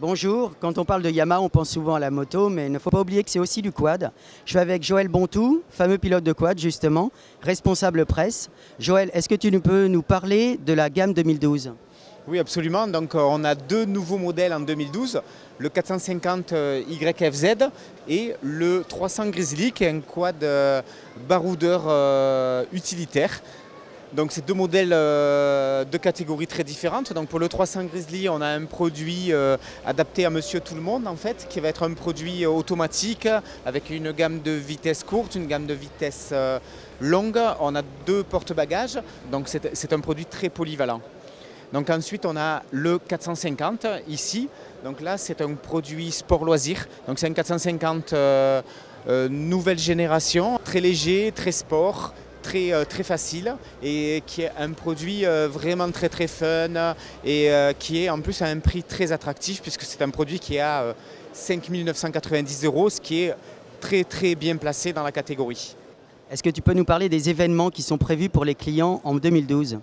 Bonjour, quand on parle de Yamaha, on pense souvent à la moto, mais il ne faut pas oublier que c'est aussi du quad. Je suis avec Joël Bontou, fameux pilote de quad justement, responsable presse. Joël, est-ce que tu peux nous parler de la gamme 2012 ? Oui, absolument. Donc, on a deux nouveaux modèles en 2012, le 450 YFZ et le 300 Grizzly, qui est un quad baroudeur utilitaire. Donc, c'est deux modèles de catégories très différentes. Donc, pour le 300 Grizzly, on a un produit adapté à Monsieur Tout-le-Monde, en fait, qui va être un produit automatique avec une gamme de vitesse courte, une gamme de vitesse longue. On a deux porte-bagages, donc c'est un produit très polyvalent. Donc ensuite on a le 450 ici, donc là c'est un produit sport loisir, donc c'est un 450 nouvelle génération, très léger, très sport, très facile et qui est un produit vraiment très fun et qui est en plus à un prix très attractif puisque c'est un produit qui est à 5 990 €, ce qui est très bien placé dans la catégorie. Est-ce que tu peux nous parler des événements qui sont prévus pour les clients en 2012 ?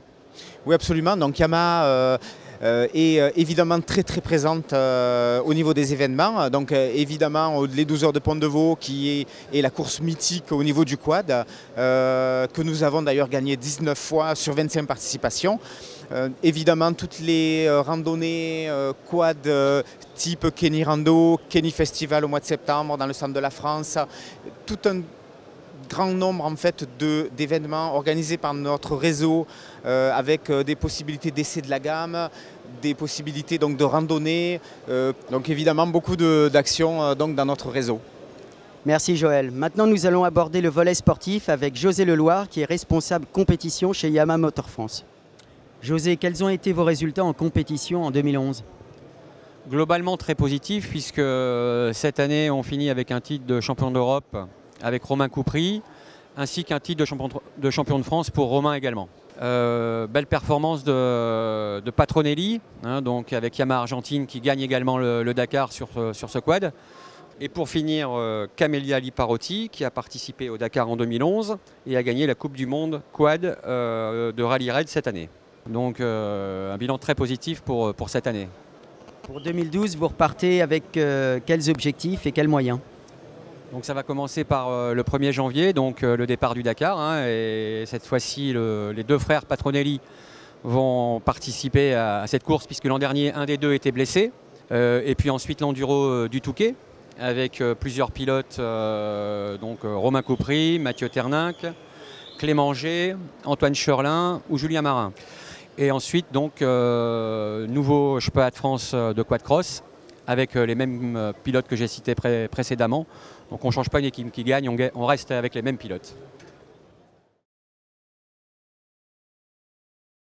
Oui, absolument. Donc Yamaha est évidemment très présente au niveau des événements. Donc évidemment les 12 heures de Pont de Vaux qui est la course mythique au niveau du quad que nous avons d'ailleurs gagné 19 fois sur 25 participations. Évidemment toutes les randonnées quad type Kenny Rando, Kenny Festival au mois de septembre dans le centre de la France. Tout un grand nombre en fait d'événements organisés par notre réseau avec des possibilités d'essai de la gamme, des possibilités donc de randonnée, donc évidemment beaucoup d'actions donc dans notre réseau. Merci Joël. Maintenant nous allons aborder le volet sportif avec José Leloir qui est responsable compétition chez Yamaha Motor France. José, quels ont été vos résultats en compétition en 2011 ? Globalement très positif puisque cette année on finit avec un titre de champion d'Europe avec Romain Coupry, ainsi qu'un titre de champion de France pour Romain également. Belle performance de Patronelli, donc avec Yamaha Argentine qui gagne également le Dakar sur ce quad. Et pour finir, Camelia Liparotti qui a participé au Dakar en 2011 et a gagné la Coupe du Monde quad de Rallye Raid cette année. Donc un bilan très positif pour cette année. Pour 2012, vous repartez avec quels objectifs et quels moyens ? Donc ça va commencer par le 1er janvier, donc le départ du Dakar. Et cette fois-ci, les deux frères Patronelli vont participer à cette course puisque l'an dernier, un des deux était blessé. Et puis ensuite l'enduro du Touquet avec plusieurs pilotes, donc Romain Coupry, Mathieu Terninck, Clément Gé, Antoine Cherlin ou Julien Marin. Et ensuite, donc, nouveau championnat de France de quad cross avec les mêmes pilotes que j'ai cités précédemment. Donc on ne change pas une équipe qui gagne, on reste avec les mêmes pilotes.